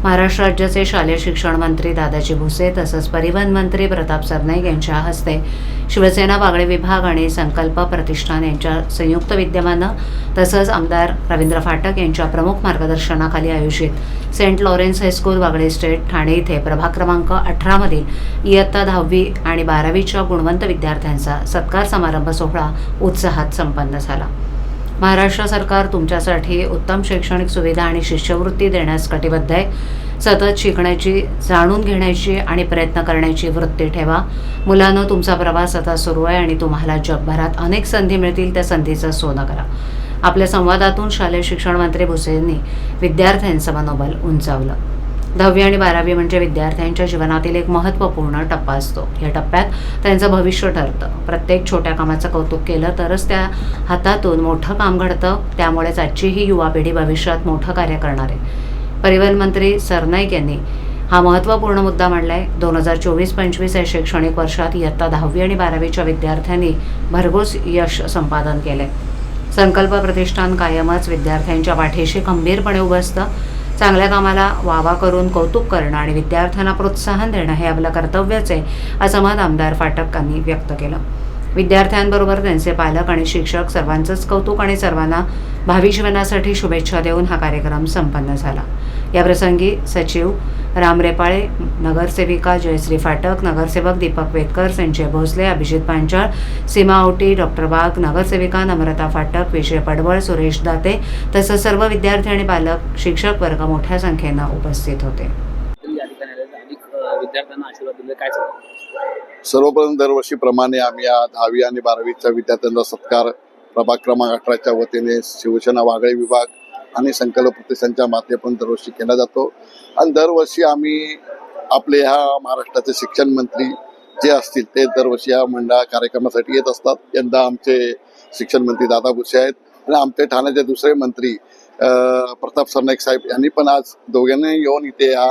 महाराष्ट्र राज्याचे शालेय शिक्षण मंत्री दादाजी भुसे तसंच परिवहन मंत्री प्रताप सरनाईक यांच्या हस्ते शिवसेना वागळे विभाग आणि संकल्प प्रतिष्ठान यांच्या संयुक्त विद्यमानं तसंच आमदार रवींद्र फाटक यांच्या प्रमुख मार्गदर्शनाखाली आयोजित saint Lawrence high school Wagle estate Thane इथे प्रभाग क्रमांक 18 मधील इयत्ता 10वी आणि 12वीच्या गुणवंत विद्यार्थ्यांचा सत्कार समारंभ सोहळा उत्साहात संपन्न झाला। महाराष्ट्र सरकार तुमच्यासाठी उत्तम शैक्षणिक सुविधा आणि शिष्यवृत्ती देण्यास कटिबद्ध आहे। सतत शिकण्याची, जाणून घेण्याची आणि प्रयत्न करण्याची वृत्ती ठेवा। मुलांनो, तुमचा प्रवास आता सुरू आहे आणि तुम्हाला जगभरात अनेक संधी मिळतील, त्या संधीचं सोनं करा। आपल्या संवादातून शालेय शिक्षण मंत्री भुसेंनी विद्यार्थ्यांचं मनोबल उंचावलं। 10वी आणि 12वी म्हणजे विद्यार्थ्यांच्या जीवनातील एक महत्त्वपूर्ण टप्पा असतो। या टप्प्यात त्यांचं भविष्य ठरतं। प्रत्येक छोट्या कामाचं कौतुक केलं तरच त्या हातातून मोठं काम घडतं। त्यामुळेच आजची ही युवा पिढी भविष्यात मोठं कार्य करणार आहे। परिवहन मंत्री सरनाईक यांनी हा महत्त्वपूर्ण मुद्दा मांडलाय। 2024-25 या शैक्षणिक वर्षात इयत्ता 10वी आणि 12वीच्या विद्यार्थ्यांनी भरघोस यश संपादन केलंय। संकल्प प्रतिष्ठान कायमच विद्यार्थ्यांच्या पाठीशी खंबीरपणे उभं असतं। चांगल्या कामाला वावा करून कौतुक करणं आणि विद्यार्थ्यांना प्रोत्साहन देणं हे आपलं कर्तव्यच आहे, असं मत आमदार फाटकांनी व्यक्त केलं। विद्यार्थ्यांबरोबर त्यांचे पालक आणि शिक्षक सर्वांचंच कौतुक आणि सर्वांना भावी जीवनासाठी शुभेच्छा देऊन हा कार्यक्रम संपन्न झाला। याप्रसंगी सचिव राम रेपाळे, नगरसेविका जयश्री फाटक, नगरसेवक दीपक वेदकर, संजय भोसले, अभिजित पांचाळ, सीमा आवटी, डॉक्टर वाघ, नगरसेविका नम्रता फाटक, विजय पडवळ, सुरेश दाते तसंच सर्व विद्यार्थी आणि पालक, शिक्षक वर्ग मोठ्या संख्येनं उपस्थित होते। सर्वप्रथम दरवर्षीप्रमाणे आम्ही या 10वी आणि 12वीच्या विद्यार्थ्यांचा सत्कार प्रभाग क्रमांक 18च्या वतीने शिवसेना वागळे विभाग आणि संकल्प प्रतिष्ठानच्या माध्यमातून दरवर्षी केला जातो। आणि दरवर्षी आम्ही आपले ह्या महाराष्ट्राचे शिक्षण मंत्री जे असतील ते दरवर्षी या कार्यक्रमासाठी येत असतात। यंदा आमचे शिक्षण मंत्री दादा भुसे आहेत आणि आमचे ठाण्याचे दुसरे मंत्री प्रताप सरनाईक साहेब यांनी पण आज दोघांनी येऊन इथे या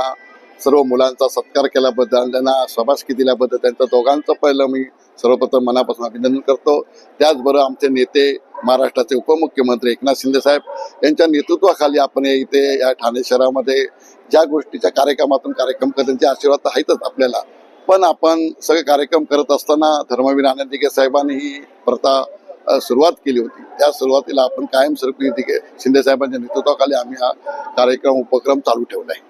सर्व मुलांचा सत्कार केल्याबद्दल, त्यांना शाबासकी दिल्याबद्दल त्यांचं दोघांचं पहिलं मी सर्वप्रथम मनापासून अभिनंदन करतो। त्याचबरोबर आमचे नेते महाराष्ट्राचे उपमुख्यमंत्री एकनाथ शिंदे साहेब यांच्या नेतृत्वाखाली आपण इथे या ठाणे शहरामध्ये ज्या गोष्टीच्या कार्यक्रमातून कार्यक्रम करतो त्यांचे आशीर्वाद तर आहेतच आपल्याला, पण आपण सगळे कार्यक्रम करत असताना धर्मवीर आनंद दिघे साहेबांनी ही प्रथा सुरुवात केली होती। त्या सुरुवातीला आपण कायमस्वरूपी दिघे शिंदे साहेबांच्या नेतृत्वाखाली आम्ही हा उपक्रम चालू ठेवला आहे।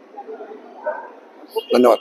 धन्यवाद।